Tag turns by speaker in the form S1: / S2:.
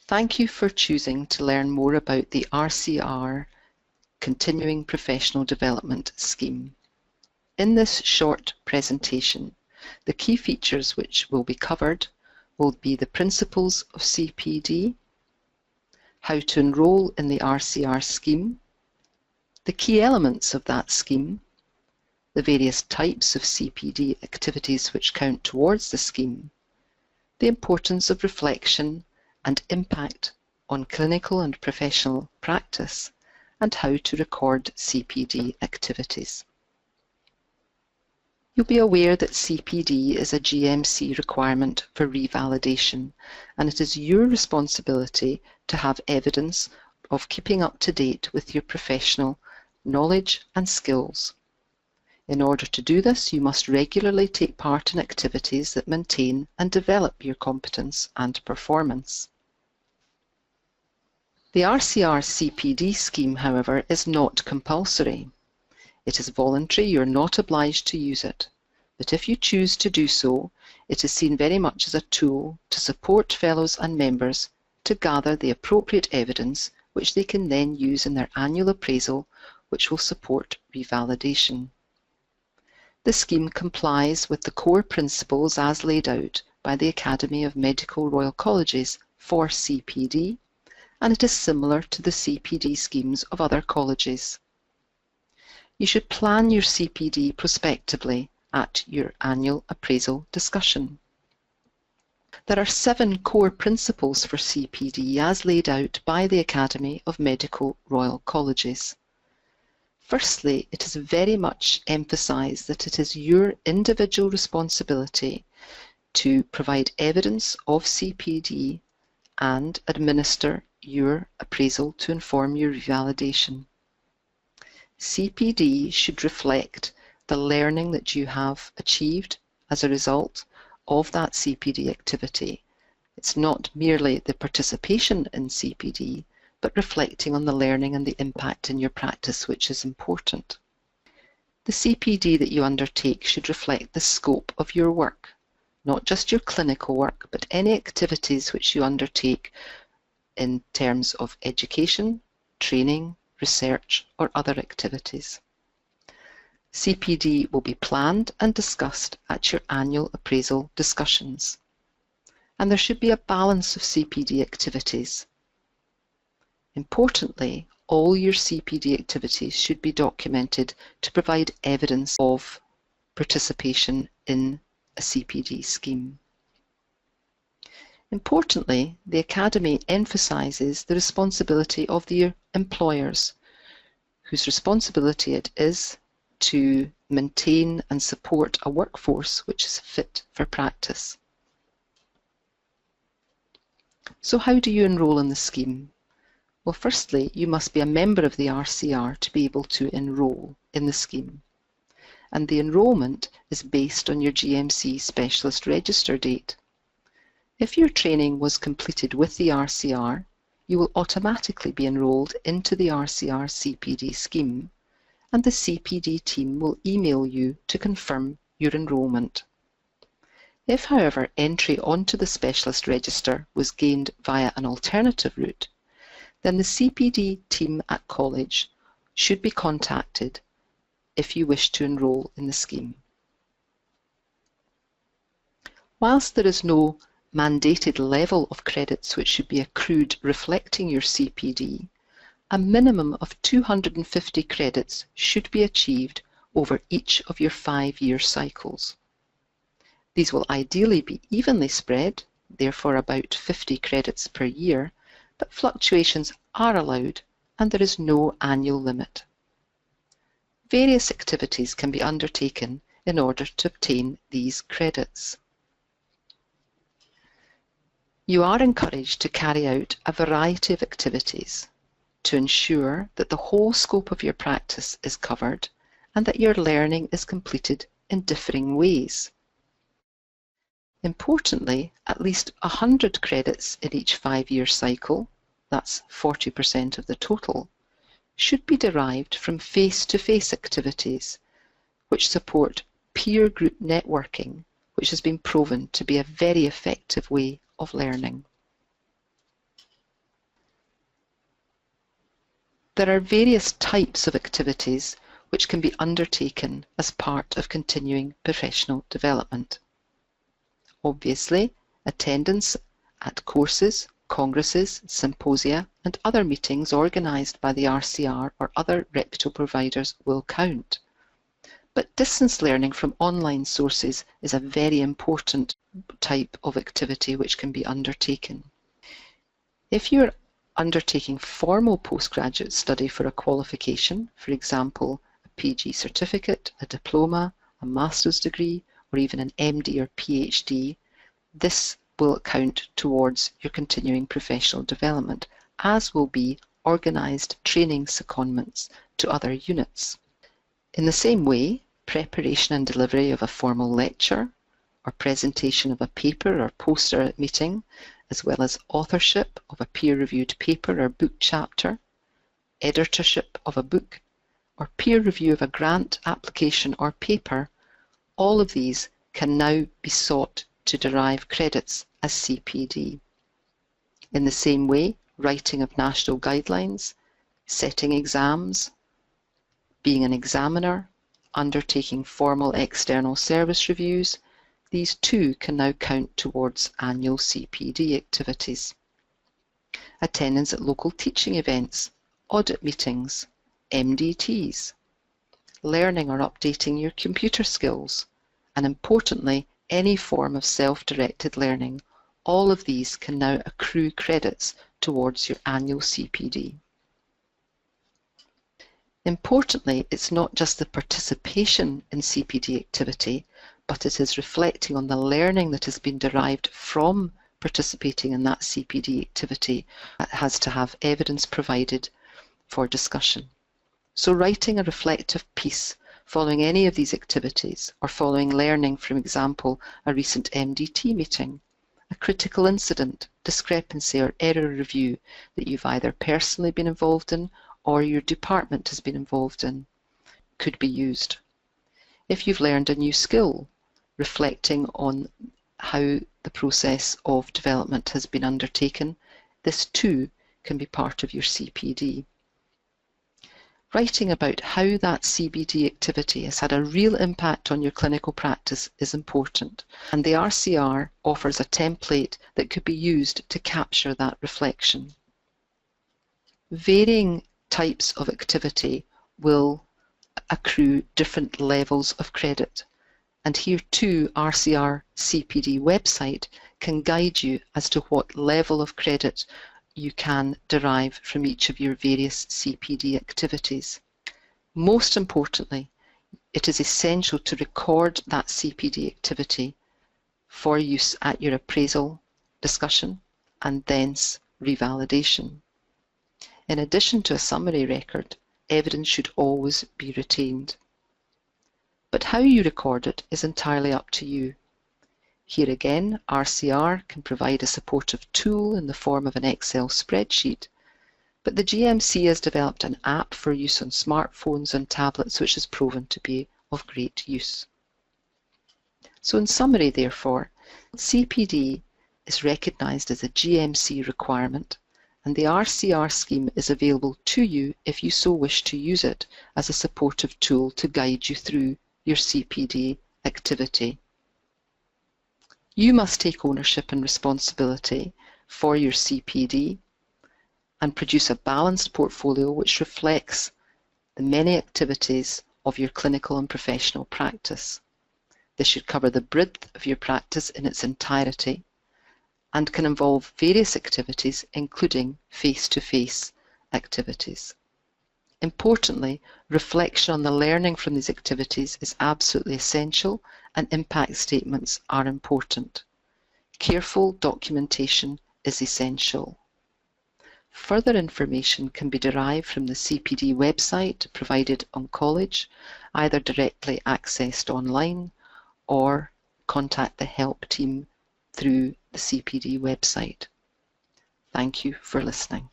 S1: Thank you for choosing to learn more about the RCR Continuing Professional Development Scheme. In this short presentation, the key features which will be covered will be the principles of CPD, how to enrol in the RCR scheme, the key elements of that scheme, the various types of CPD activities which count towards the scheme, the importance of reflection and impact on clinical and professional practice, and how to record CPD activities. You'll be aware that CPD is a GMC requirement for revalidation, and it is your responsibility to have evidence of keeping up to date with your professional knowledge and skills. In order to do this, you must regularly take part in activities that maintain and develop your competence and performance. The RCR CPD scheme, however, is not compulsory. It is voluntary, you're not obliged to use it. But if you choose to do so, it is seen very much as a tool to support fellows and members to gather the appropriate evidence which they can then use in their annual appraisal, which will support revalidation. The scheme complies with the core principles as laid out by the Academy of Medical Royal Colleges for CPD, and it is similar to the CPD schemes of other colleges. You should plan your CPD prospectively at your annual appraisal discussion. There are 7 core principles for CPD as laid out by the Academy of Medical Royal Colleges. Firstly, it is very much emphasised that it is your individual responsibility to provide evidence of CPD and administer your appraisal to inform your revalidation. CPD should reflect the learning that you have achieved as a result of that CPD activity. It's not merely the participation in CPD, but reflecting on the learning and the impact in your practice, which is important. The CPD that you undertake should reflect the scope of your work, not just your clinical work, but any activities which you undertake in terms of education, training, research, or other activities. CPD will be planned and discussed at your annual appraisal discussions. And there should be a balance of CPD activities. Importantly, all your CPD activities should be documented to provide evidence of participation in a CPD scheme. Importantly, the Academy emphasises the responsibility of the employers, whose responsibility it is to maintain and support a workforce which is fit for practice. So how do you enrol in the scheme? Well, firstly, you must be a member of the RCR to be able to enrol in the scheme. And the enrolment is based on your GMC Specialist Register date. If your training was completed with the RCR, you will automatically be enrolled into the RCR CPD scheme, and the CPD team will email you to confirm your enrolment. If, however, entry onto the Specialist Register was gained via an alternative route, then the CPD team at college should be contacted if you wish to enrol in the scheme. Whilst there is no mandated level of credits which should be accrued reflecting your CPD, a minimum of 250 credits should be achieved over each of your 5-year cycles. These will ideally be evenly spread, therefore about 50 credits per year, but fluctuations are allowed and there is no annual limit. Various activities can be undertaken in order to obtain these credits. You are encouraged to carry out a variety of activities to ensure that the whole scope of your practice is covered and that your learning is completed in differing ways. Importantly, at least 100 credits in each 5-year cycle, that's 40% of the total, should be derived from face-to-face activities which support peer group networking, which has been proven to be a very effective way of learning. There are various types of activities which can be undertaken as part of continuing professional development. Obviously, attendance at courses, congresses, symposia and other meetings organised by the RCR or other reputable providers will count. But distance learning from online sources is a very important type of activity which can be undertaken. If you're undertaking formal postgraduate study for a qualification, for example, a PG certificate, a diploma, a master's degree, or even an MD or PhD, this will count towards your continuing professional development, as will be organised training secondments to other units. In the same way, preparation and delivery of a formal lecture, or presentation of a paper or poster at meeting, as well as authorship of a peer-reviewed paper or book chapter, editorship of a book, or peer review of a grant application or paper, all of these can now be sought to derive credits as CPD. In the same way, writing of national guidelines, setting exams, being an examiner, undertaking formal external service reviews, these too can now count towards annual CPD activities. Attendance at local teaching events, audit meetings, MDTs, learning or updating your computer skills, and importantly, any form of self-directed learning, all of these can now accrue credits towards your annual CPD. Importantly, it's not just the participation in CPD activity, but it is reflecting on the learning that has been derived from participating in that CPD activity that has to have evidence provided for discussion. So writing a reflective piece following any of these activities, or following learning, for example, a recent MDT meeting, a critical incident, discrepancy or error review that you've either personally been involved in or your department has been involved in, could be used. If you've learned a new skill, reflecting on how the process of development has been undertaken, this too can be part of your CPD. Writing about how that CPD activity has had a real impact on your clinical practice is important, and the RCR offers a template that could be used to capture that reflection. Varying types of activity will accrue different levels of credit, and here too RCR CPD website can guide you as to what level of credit you can derive from each of your various CPD activities. Most importantly, it is essential to record that CPD activity for use at your appraisal, discussion, and thence revalidation. In addition to a summary record, evidence should always be retained. But how you record it is entirely up to you. Here again, RCR can provide a supportive tool in the form of an Excel spreadsheet, but the GMC has developed an app for use on smartphones and tablets which has proven to be of great use. So in summary, therefore, CPD is recognised as a GMC requirement, and the RCR scheme is available to you if you so wish to use it as a supportive tool to guide you through your CPD activity. You must take ownership and responsibility for your CPD and produce a balanced portfolio which reflects the many activities of your clinical and professional practice. This should cover the breadth of your practice in its entirety and can involve various activities, including face-to-face activities. Importantly, reflection on the learning from these activities is absolutely essential, and impact statements are important. Careful documentation is essential. Further information can be derived from the CPD website provided on college, either directly accessed online or contact the help team through the CPD website. Thank you for listening.